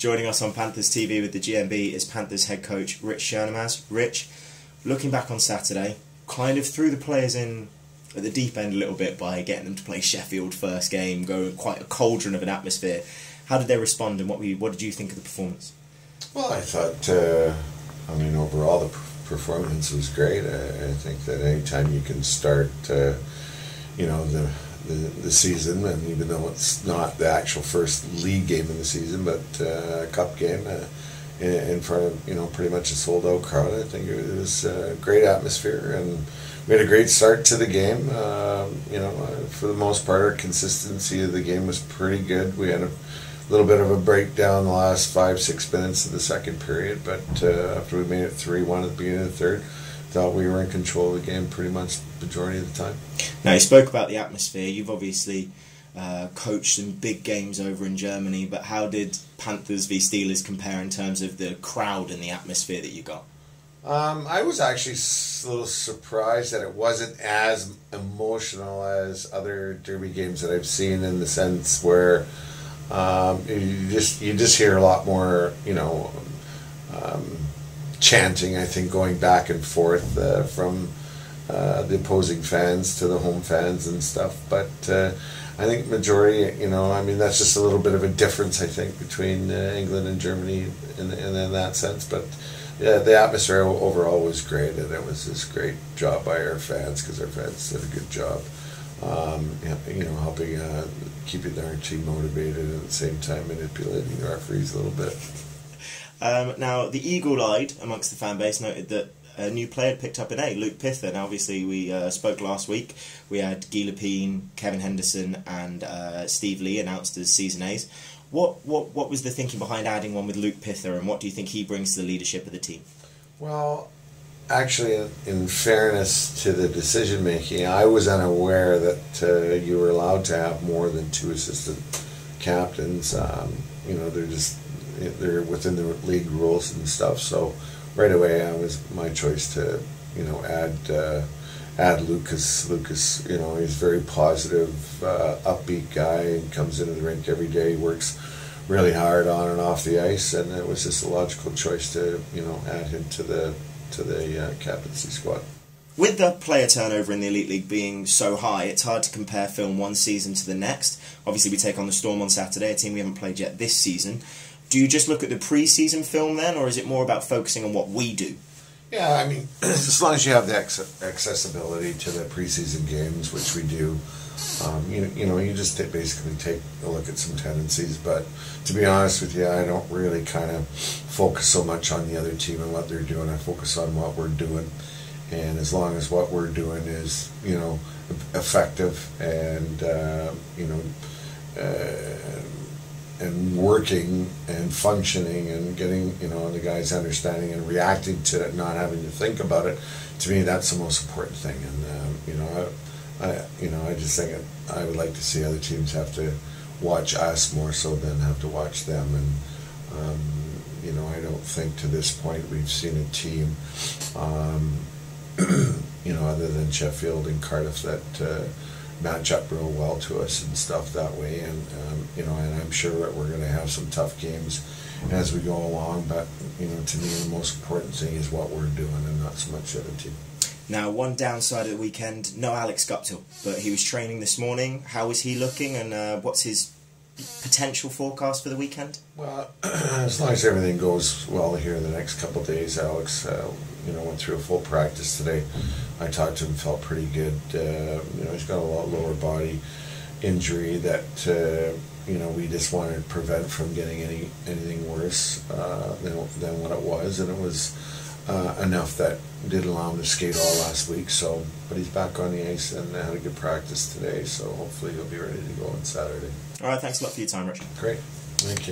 Joining us on Panthers TV with the GMB is Panthers head coach Rich Chernomaz. Rich, looking back on Saturday, kind of threw the players in at the deep end a little bit by getting them to play Sheffield first game, go quite a cauldron of an atmosphere. How did they respond, and what did you think of the performance? Well, I thought, overall the performance was great. I think that anytime you can start, the season, and even though it's not the actual first league game of the season, but a cup game in front of pretty much a sold out crowd, I think it was a great atmosphere, and we had a great start to the game. For the most part, our consistency of the game was pretty good. We had a little bit of a breakdown the last 5-6 minutes of the second period, but after we made it 3-1 at the beginning of the third, thought we were in control of the game pretty much the majority of the time. Now, you spoke about the atmosphere. You've obviously coached some big games over in Germany, but how did Panthers v Steelers compare in terms of the crowd and the atmosphere that you got? I was actually a little surprised that it wasn't as emotional as other derby games that I've seen, in the sense where you just hear a lot more, chanting, I think, going back and forth from the opposing fans to the home fans and stuff. But I think majority, that's just a little bit of a difference, I think, between England and Germany in that sense. But yeah, the atmosphere overall was great, and it was this great job by our fans, because our fans did a good job, helping keeping our team motivated, and at the same time manipulating the referees a little bit. Now, the eagle-eyed amongst the fan base noted that a new player had picked up an A, Luke Pither. Now, obviously, we spoke last week. We had Guy Lepine, Kevin Henderson, and Steve Lee announced as season A's. What was the thinking behind adding one with Luke Pither, and what do you think he brings to the leadership of the team? Well, actually, in fairness to the decision making, I was unaware that you were allowed to have more than 2 assistant captains. They're within the league rules and stuff. So right away, it was my choice to add Lucas. Lucas, he's a very positive, upbeat guy, and comes into the rink every day. He works really hard on and off the ice, and it was just a logical choice to add him to the captaincy squad. With the player turnover in the Elite League being so high, it's hard to compare film one season to the next. Obviously, we take on the Storm on Saturday, a team we haven't played yet this season. Do you just look at the pre-season film then, or is it more about focusing on what we do? Yeah, as long as you have the accessibility to the preseason games, which we do, you just basically take a look at some tendencies. But to be honest with you, I don't really kind of focus so much on the other team and what they're doing. I focus on what we're doing, and as long as what we're doing is, effective and and working and functioning and getting the guys understanding and reacting to it, not having to think about it, to me that's the most important thing. And I just think I would like to see other teams have to watch us more so than have to watch them. And I don't think to this point we've seen a team other than Sheffield and Cardiff that match up real well to us and stuff that way. And and I'm sure that we're going to have some tough games as we go along, but to me the most important thing is what we're doing, and not so much the other team. Now, one downside of the weekend, no Alex Guptill, but he was training this morning. How is he looking, and what's his potential forecast for the weekend? Well, as long as everything goes well here in the next couple of days, Alex went through a full practice today. I talked to him, felt pretty good. He's got a lot lower body injury that we just wanted to prevent from getting anything worse than what it was, and it was enough that didn't allow him to skate all last week. But he's back on the ice and had a good practice today, so hopefully he'll be ready to go on Saturday. All right, thanks a lot for your time, Rich. Great, thank you.